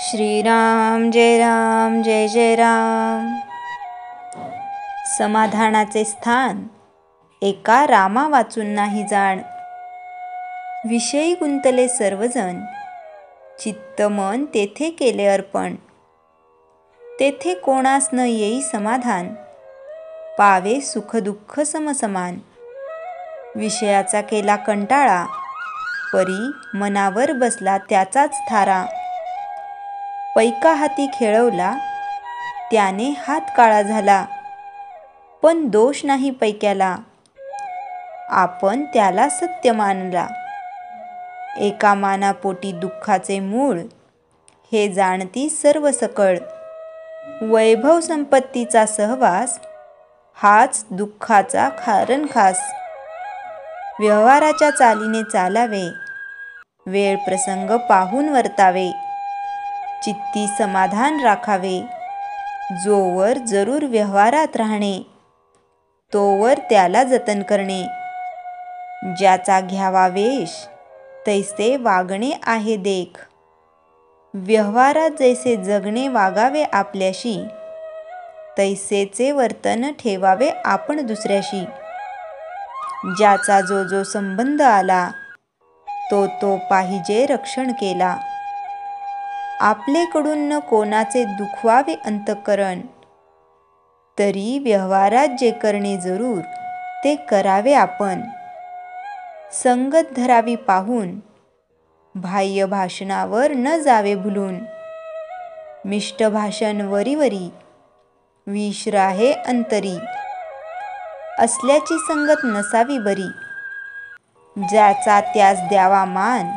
श्रीराम जय जय राम। समाधानाचे स्थान एका रामा वाचून नाही जाण। विषयी गुंतले सर्वजण, चित्त मन तेथे केले अर्पण। तेथे कोणास न येई समाधान, पावे सुख दुःख समसमान। विषयाचा केला कंटाळा, परी मनावर बसला त्याचाच थारा। पैका हाती खेळवला, त्याने हात काळा झाला। पण दोष नाही पैक्याला, आपण त्याला सत्य मानला। एका मानापोटी दुःखाचे मूळ, हे जाणती सर्व सकळ। वैभव संपत्तीचा सहवास, हाच दुःखाचा कारण खास। व्यवहाराच्या चालीने चालावे, वेळ प्रसंग पाहून वर्तावे। चित्ती समाधान राखावे, जोवर जरूर व्यवहारात राहणे, तोवर त्याला जतन करणे। ज्याचा घ्यावा वेश, तैसे वागणे आहे देख। व्यवहारात जैसे जगणे वागावे आपल्याशी, तैसेचे वर्तन ठेवावे आपण दुसऱ्याशी। ज्याचा जो संबंध आला, तो पाहिजे रक्षण केला। आपलेकडून न कोणाचे दुखवावे अंतःकरण, तरी व्यवहारात जे करणे जरूर, ते करावे आपण। संगत धरावी पाहून, बाह्य भाषणावर न जावे भुलून। मिष्ट भाषण वरी विष राहे अंतरी, असल्याची संगत नसावी बरी। ज्याचा त्यास द्यावा मान,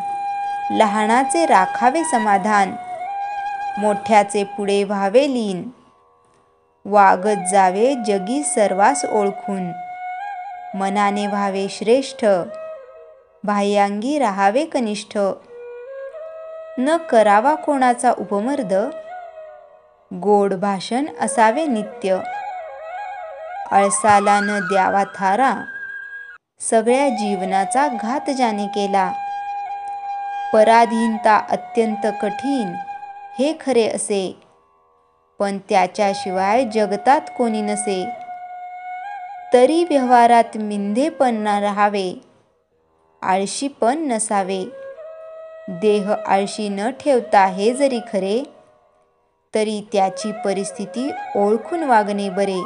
लहानाचे राखावे समाधान। मोठ्याचे पुढे व्हावे लीन, वागत जावे जगी सर्वास ओळखून। मनाने व्हावे श्रेष्ठ, बाह्यांगी राहावे कनिष्ठ। न करावा कोणाचा उपमर्द, गोड भाषण असावे नित्य। आळसाला न द्यावा थारा, सगळ्या जीवनाचा घात ज्याने केला। पराधीनता अत्यंत कठीण, हे खरे असे, पण त्याच्याशिवाय जगतात कोणी नसे। तरी व्यवहारात मिंधेपण न राहावे, आळशीपण नसावे। देह आळशी न ठेवता हे जरी खरे, तरी त्याची परिस्थिती ओळखून वागणे बरे।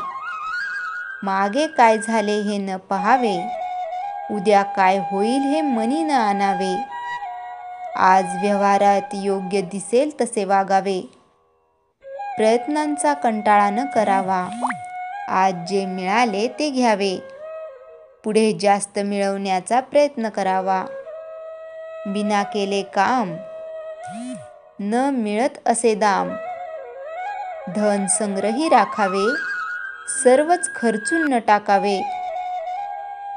मागे काय झाले हे न पहावे, उद्या काय होईल हे मनी न आणावे। आज व्यवहारात योग्य दिसेल तसे वागावे, प्रयत्नांचा कंटाळा न करावा। आज जे मिळाले ते घ्यावे, पुढे जास्त मिळवण्याचा प्रयत्न करावा। बिना केले काम, न मिळत असे दाम। धन संग्रही राखावे, सर्वच खर्चून न टाकावे।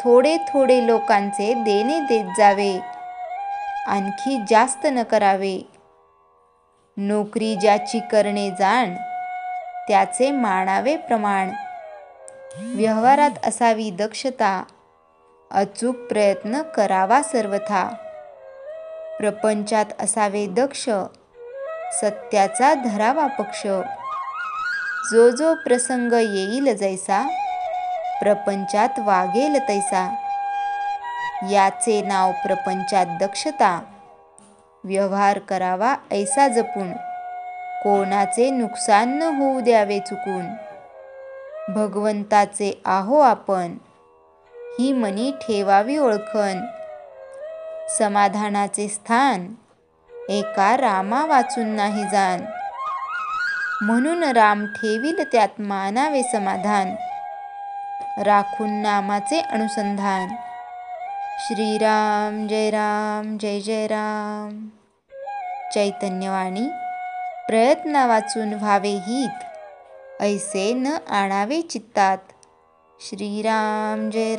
थोडे लोकांचे देणे देत जावे, आणखी जास्त न करावे। नोकरी ज्याची करणे जाण, त्याचे मानावे प्रमाण। व्यवहारात असावी दक्षता, अचूक प्रयत्न करावा सर्वथा। प्रपंचात असावे दक्ष, सत्याचा धरावा पक्ष। जो प्रसंग येईल जैसा, प्रपंचात वागेल तैसा। याचे नाव प्रपंचात दक्षता, व्यवहार करावा ऐसा जपून। कोणाचे नुकसान न होऊ द्यावे चुकून। भगवंताचे आहो आपण, ही मनी ठेवावी ओळखण। समाधानाचे स्थान, एका रामा वाचून नाही जाण। म्हणून राम ठेवील त्यात मानावे समाधान, राखून नामाचे अनुसंधान। श्रीराम जय जय राम। चैतन्यवाणी। प्रयत्न वाचून व्हावे हित, ऐसे न आणावे चित्तात। श्रीराम जय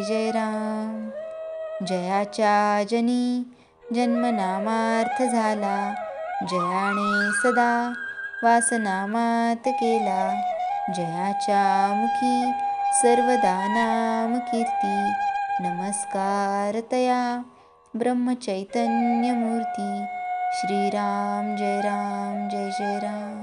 जय राम। जयाच्या जनी जन्मनामार्थ झाला, जयाने सदा वासनामात केला। जयाच्या मुखी सर्वदा नाम कीर्ती, नमस्कार तया ब्रह्मचैतन्य मूर्ती। श्रीराम जय जय राम.